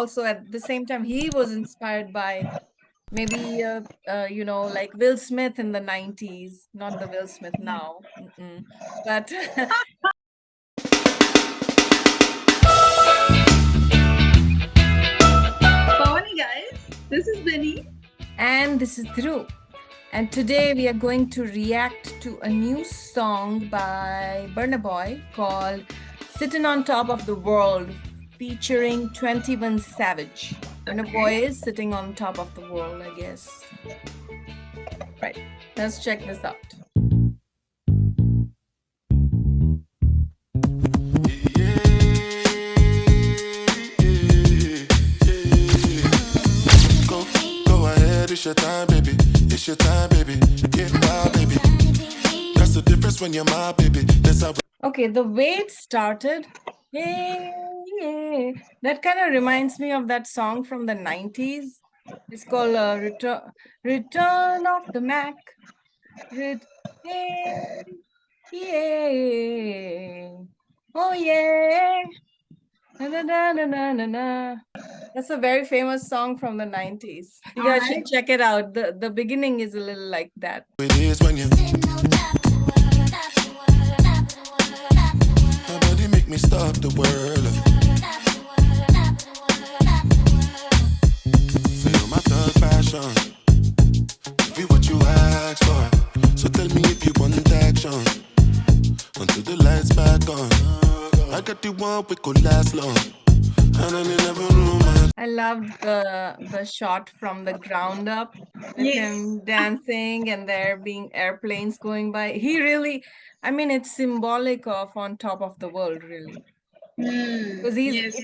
also at the same time, he was inspired by maybe, like Will Smith in the 90s, not the Will Smith now. But Morning, guys. This is Beni. and this is Dhru. And today we are going to react to a new song by Burna Boy called Sitting on Top of the World, featuring 21 Savage. Burna Boy is sitting on top of the world, I guess. Right, let's check this out. It's your time, baby. It's your time, baby. Get wild, baby. That's the difference when you're my baby. That's how. Okay, the way it started, hey, yeah, that kind of reminds me of that song from the 90s. It's called Return of the Mac. Yeah, yeah. Oh, yeah. Na, na, na, na, na, na. That's a very famous song from the 90s. You guys should check it out. The beginning is a little like that. It is when you. Nobody make me stop the world. Feel my thug passion. Be what you ask for. So tell me if you want action. Until the lights back on. I got the one we could last long. And I never knew my. I loved the shot from the ground up with him dancing and there being airplanes going by. He really, I mean, it's symbolic of on top of the world, really. Because it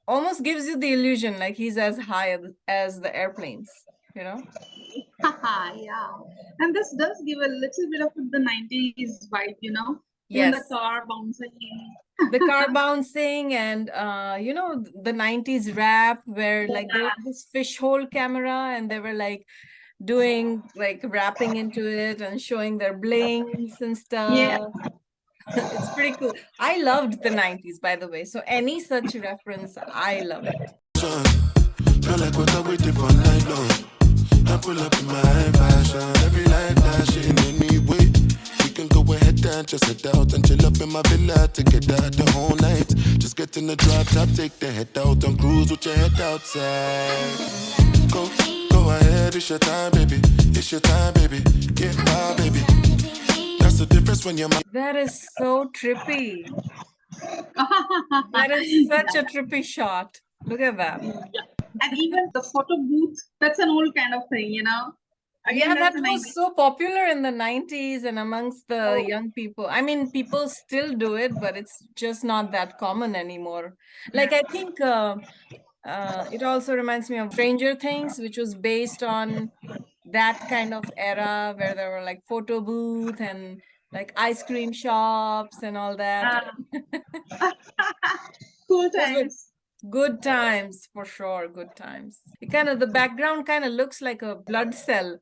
almost gives you the illusion like he's as high as the airplanes, you know? Yeah. And this does give a little bit of the 90s vibe, you know? Yes. Even the car bouncing. The car bouncing and, the 90s rap where like there was this fishhole camera and they were like doing like rapping into it and showing their blings and stuff. Yeah. It's pretty cool. I loved the 90s, by the way. So any such reference, I love it. Feel like what I waited for night long. I pull up in my fashion. Every light flashing anyway. We can go ahead and just head out and chill up in my villa together the whole night. Just get in the drop top, take the head out and cruise with your head outside. Go ahead, it's your time, baby. It's your time, baby. Get wild, baby. That's the difference when you're my. That is so trippy. That is such a trippy shot. Look at that. Yeah. And even the photo booth, that's an old kind of thing, you know? Again, that was so popular in the 90s and amongst the young people. I mean, people still do it, but it's just not that common anymore. Like, I think it also reminds me of Stranger Things, which was based on that kind of era where there were like photo booth and like ice cream shops and all that. Cool times. Good times, for sure. Good times. It kind of, the background kind of looks like a blood cell.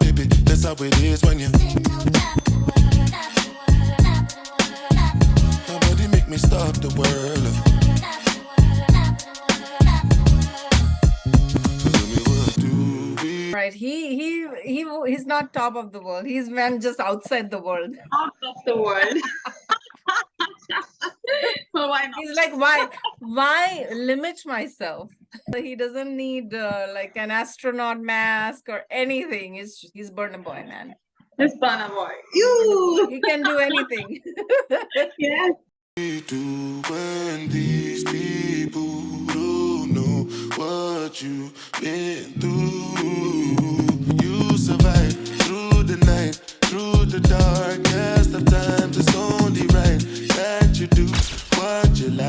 Baby, that's how it is when you. Nobody make me stop the world. So tell me what do we. Right, he's not top of the world. He's man just outside the world. Out of the world. Well, why not? He's like, why limit myself? He doesn't need like an astronaut mask or anything. He's Burna Boy, man. It's Burna Boy. You. He can do anything. Yeah. We do when these people don't know what you've been through. You survive through the night, through the darkest of times. It's only right that you do what you like.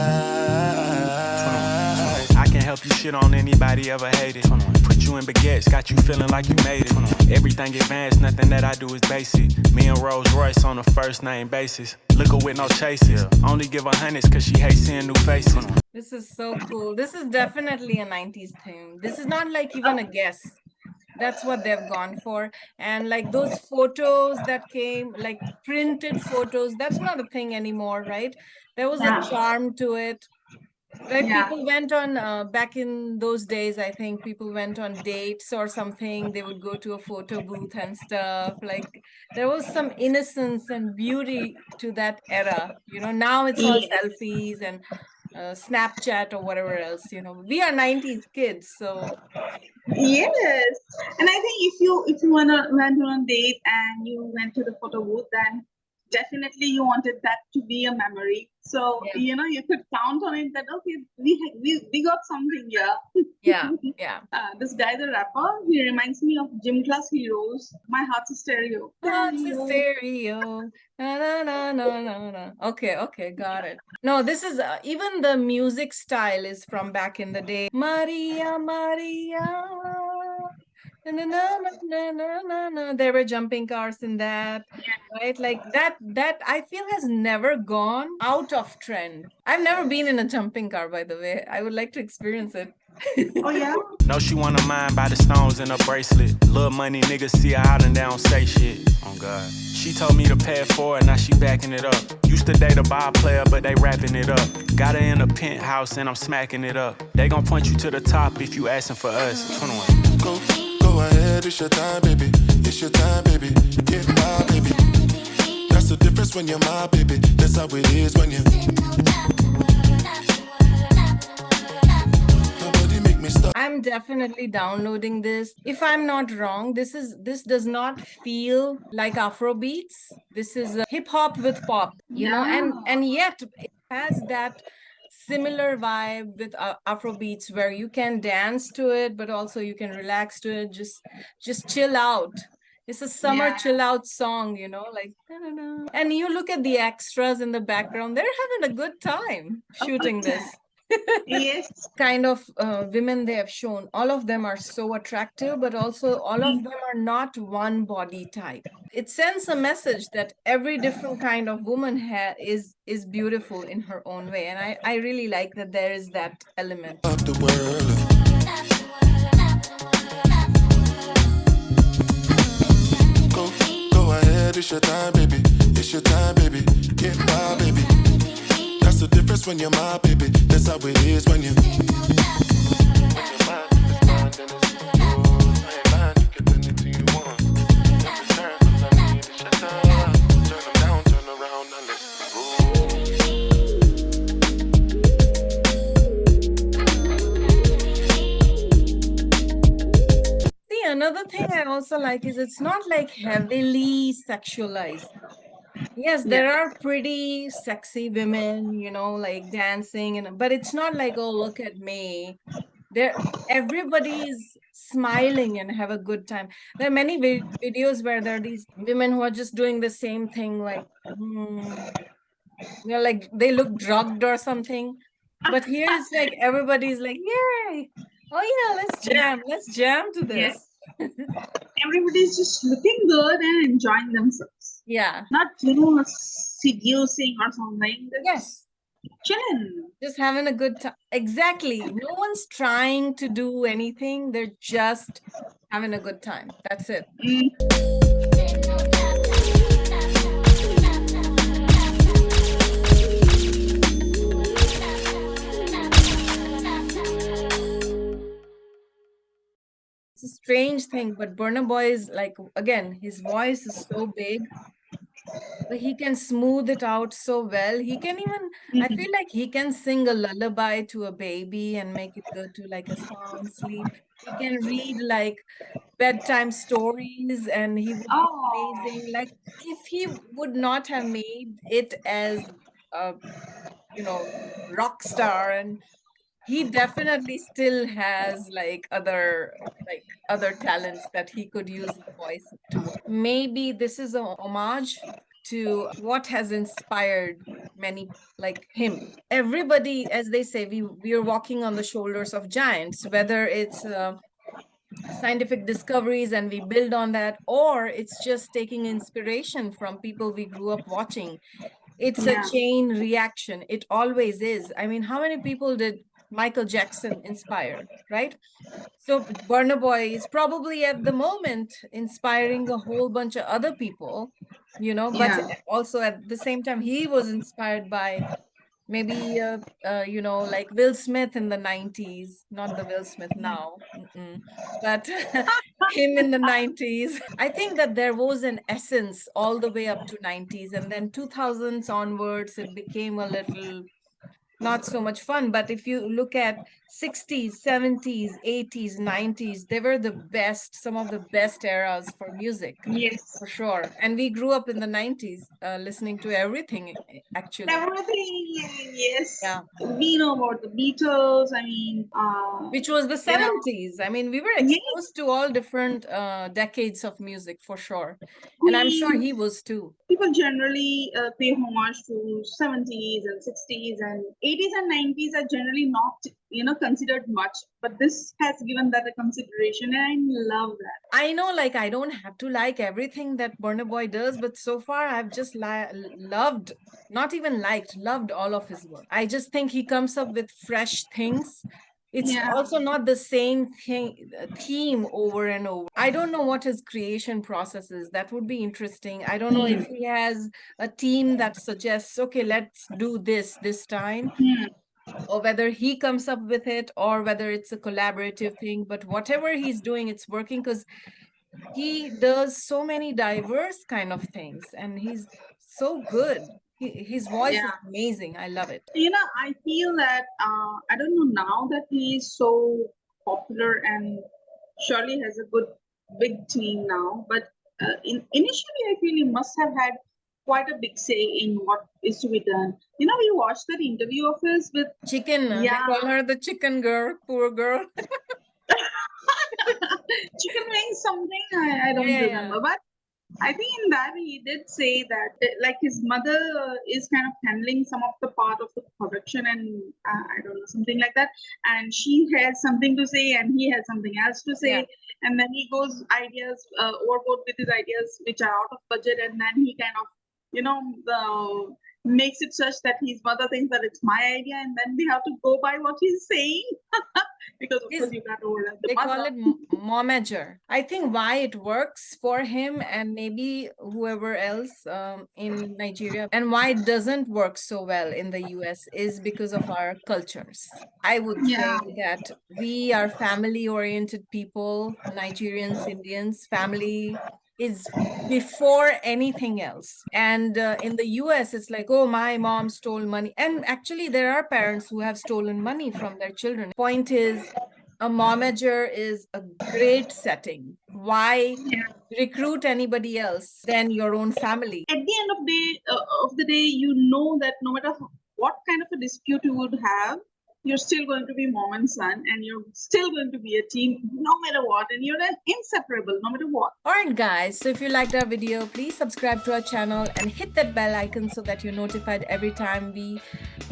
I can help you shit on anybody ever hated. Put you in baguettes, got you feeling like you made it. Everything advanced, nothing that I do is basic. Me and Rolls Royce on a first name basis. Liquor with no chases. Only give her hundreds cause she hates seeing new faces. This is so cool. This is definitely a 90s thing. This is not like even a guess. That's what they've gone for. And like those photos that came, like printed photos, that's not a thing anymore, right? There was a Yeah. charm to it. Right, Yeah. people went on back in those days, I think people went on dates or something. They would go to a photo booth and stuff. Like there was some innocence and beauty to that era. You know, now it's all Yes. selfies and Snapchat or whatever else. You know, we are 90s kids, so Yes, and I think if you went on a date and you went to the photo booth, then definitely you wanted that to be a memory. So yeah, you could count on it that okay, we got something here. yeah, yeah. This guy, the rapper, he reminds me of gym class heroes. My heart's a stereo. Heart's a stereo. Na, na, na, na, na, na. Okay, okay, got it. No, this is even the music style is from back in the day. Maria, Maria. Na, na, na, na, na, na, na. There were jumping cars in that, right? Like that I feel has never gone out of trend. I've never been in a jumping car, by the way. I would like to experience it. Oh yeah. No, she wanna mind by the stones in her bracelet. Little money niggas see her out and they don't say shit. Oh God. She told me to pay it forward, now she backing it up. Used to date a ball player, but they wrapping it up. Got her in a penthouse and I'm smacking it up. They gon' point you to the top if you asking for us. 21. Go ahead, it's your time, baby. It's your time, baby. Get my baby. That's the difference when you're my baby. That's how it is when you. Nobody make me stop. I'm definitely downloading this. If I'm not wrong, this does not feel like Afro beats. This is hip hop with pop, you know, and yet it has that similar vibe with Afro beats where you can dance to it, but also you can relax to it, just chill out. It's a summer chill out song, you know, like, da-da-da. And you look at the extras in the background, they're having a good time shooting this. Yes. Kind of women they have shown, all of them are so attractive, but also all of them are not one body type. It sends a message that every different kind of woman is beautiful in her own way, and I really like that there is that element. Of the world. Go ahead, it's your time, baby. It's your time, baby. Get my baby. That's the difference when you're my baby. That's how it is when you. Another thing I also like is it's not like heavily sexualized. Yes, there are pretty sexy women, you know, like dancing, but it's not like, oh, look at me. Everybody's smiling and have a good time. There are many videos where there are these women who are just doing the same thing, like, you know, like they look drugged or something. But here it's like everybody's like, yay! Oh yeah, let's jam to this. Everybody's just looking good and enjoying themselves. Yeah. Not seducing or something. Yes. Chilling. Just having a good time. Exactly. No one's trying to do anything. They're just having a good time. That's it. It's a strange thing, but Burna Boy is like, again, his voice is so big, but he can smooth it out so well. He can even, I feel like he can sing a lullaby to a baby and make it go to like a sound sleep. He can read like bedtime stories and he would be amazing. Like if he would not have made it as a, you know, rock star, and he definitely still has like other talents that he could use his voice to. Maybe this is a homage to what has inspired many like him. Everybody, as they say, we are walking on the shoulders of giants, whether it's scientific discoveries and we build on that, or it's just taking inspiration from people we grew up watching. It's a chain reaction. It always is. I mean, how many people did Michael Jackson inspired, right? So Burna Boy is probably at the moment inspiring a whole bunch of other people, but Yeah. also at the same time, he was inspired by maybe, like Will Smith in the 90s, not the Will Smith now, but him in the 90s. I think that there was an essence all the way up to 90s, and then 2000s onwards, it became a little not so much fun. But if you look at 60s, 70s, 80s, 90s, they were the best, some of the best eras for music, Yes. for sure. And we grew up in the 90s listening to everything, actually. Everything, yes. Yeah. We know about the Beatles. I mean, Which was the 70s. I mean, we were Yes. exposed to all different decades of music, for sure. And I'm sure he was too. People generally pay homage to 70s and 60s, and 80s and 90s are generally not, considered much. But this has given that a consideration, and I love that. I know, like, I don't have to like everything that Burna Boy does, but so far I've just loved, not even liked, loved all of his work. I just think he comes up with fresh things. It's also not the same theme over and over. I don't know what his creation process is. That would be interesting. I don't know if he has a team that suggests, okay, let's do this time, or whether he comes up with it, or whether it's a collaborative thing. But whatever he's doing, it's working, because he does so many diverse kind of things, and he's so good. His voice is amazing. I love it. I feel that I don't know, now that he is so popular and surely has a good big team now, but initially I feel he must have had quite a big say in what is to be done. We watched that interview of his with Chicken. They call her the chicken girl. Poor girl. Chicken wings something, I don't remember, but I think in that he did say that like his mother is kind of handling some of the part of the production, and I don't know, something like that, and she has something to say and he has something else to say, and then he goes ideas overboard with his ideas which are out of budget, and then he kind of makes it such that his mother thinks that it's my idea, and then we have to go by what he's saying because of course you got older. They call it momager. I think why it works for him and maybe whoever else in Nigeria, and why it doesn't work so well in the US, is because of our cultures. I would say that we are family-oriented people, Nigerians, Indians. Family is before anything else. And in the US, it's like, oh, my mom stole money. And actually, there are parents who have stolen money from their children. Point is, a momager is a great setting. Why recruit anybody else than your own family? At the end of the day, you know that no matter what kind of a dispute you would have, you're still going to be mom and son, and you're still going to be a team no matter what, and you're inseparable no matter what. All right, guys, so if you liked our video, please subscribe to our channel and hit that bell icon so that you're notified every time we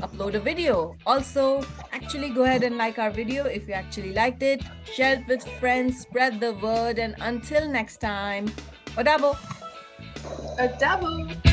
upload a video. Also, actually go ahead and like our video if you actually liked it. Share it with friends, spread the word, and until next time, Odabo. Adabo.